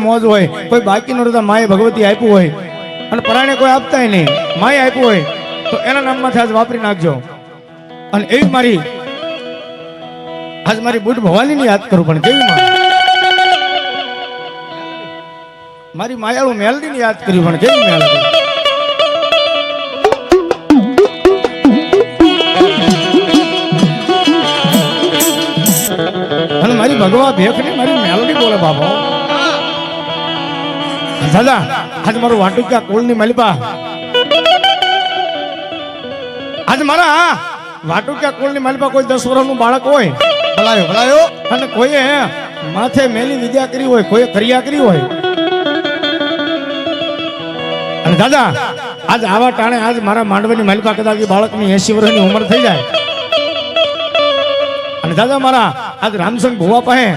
મોજ હોય કોઈ બાકી નો માએ ભગવતી આપ્યું હોય અને પરાણે કોઈ આપતા નહીં માએ આપ્યું હોય તો એના નામમાંથી આજ વાપરી નાખજો. અને એવી મારી બુટ ભવાની ની યાદ કરું પણ કેવી મારી માયાળું મેલડી ની યાદ કરી પણ કેવી મેલડી. અને મારી ભગવા ભેખ ની મારી મેલડી બોલે બાબા. દાદા આજ મારું વાટુક્યા કુળ ની માલિપા આજ મારા વાટુક્યા કુળ ની માલિપા કોઈ 10 વર્ષનું બાળક હોય ભલાયો અને કોઈએ માથે મેલી વિદ્યા કરી હોય કોઈએ કરિયા કરી હોય અને દાદા આજ આવા ટાણે આજ મારા માંડવાની માલિપા કદાચ બાળકની 80 વર્ષની ઉંમર થઈ જાય અને દાદા મારા આજ રામસંગ ભુવા પાસે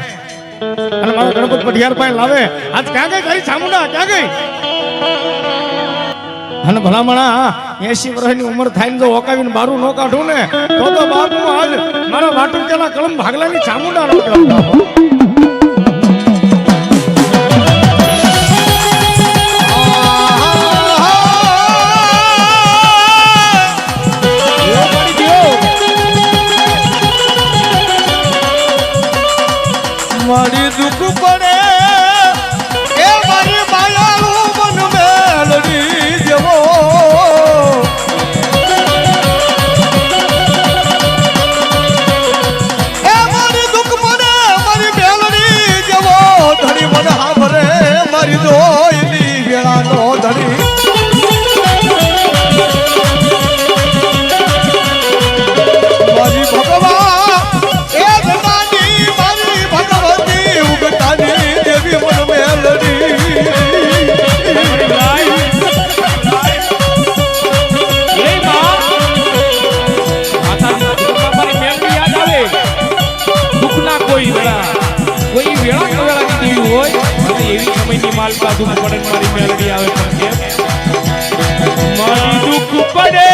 અને મારા ગણપત પઢિયાર પાસે લાવે આજ ક્યાં ગઈ તારી ચામુંડા ક્યાં ગઈ. અને ભલામણા 80 વર્ષની ઉંમર થાય ને જો ઓકાવીને બારું નો કાઢું ને તો બાપુ આજ મારા વાટુક્યાના કળમ ભાગલાની ચામુંડા નો મારી દુઃખ પડે એ મારી માયાળું મન મેલડી જેવો એ મારી દુઃખ પડે મારી મેલડી જેવો ધણી મન હાભરે મારી દોયની વેળાનો ધણી મારી ભગવા માલપા દુઃખ પડે મારી મેલડી આવે પણ મારી દુઃખ પડે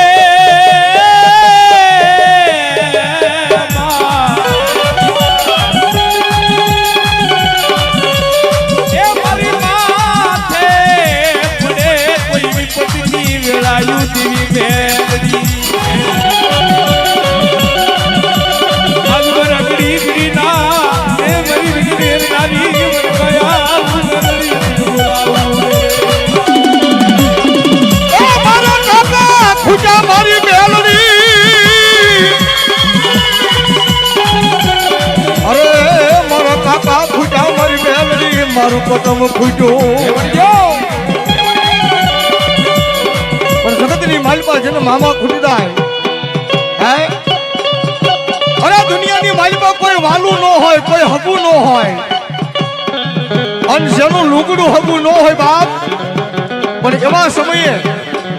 મારી માથે પડે કોઈ વિપત્તિની વેળાયું દેવી મેલડી મારું કદમ ફૂટ્યું પણ જગતની માલિપા છે ને મામા ખૂટી જાય હે. અરે દુનિયાની માલિપા કોઈ વાલું ન હોય કોઈ હગું ન હોય અને જેનું લુગડું હગું ન હોય બાપ પણ એવા સમયે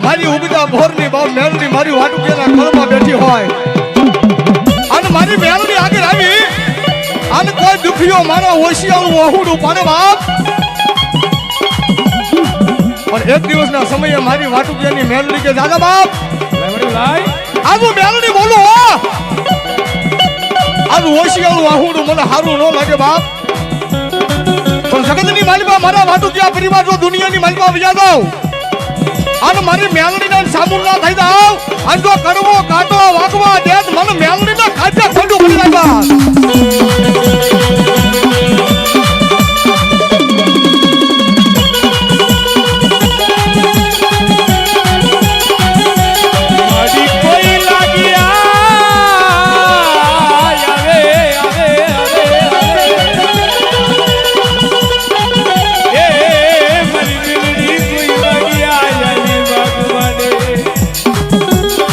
મારી ઉગતા ભોરની બાપ મેલડી મારી વાટુકીના કળમાં બેઠી હોય અને મારી મેલડી આગળ આવી અને કોઈ દુખીઓ મારા હોશિયારું વહુડું પાડે બાપ પણ એક દિવસના સમયે મારી વાટુકિયાની મેલડી કે દાદા બાપ આવું મેલડી બોલું આવું હોશિયારું વહુડું મને સારું ન લાગે બાપ પણ જગતની માલિકા મારા વાટુકિયા પરિવાર જો દુનિયાની માલિકા વિજા જાવ અને મારી મેલડીને સામું ના થઈ જાવ અને જો કરવો કાટો વાગવા દેત મને મેલડીને કાચા ખંડું કરી નાખવા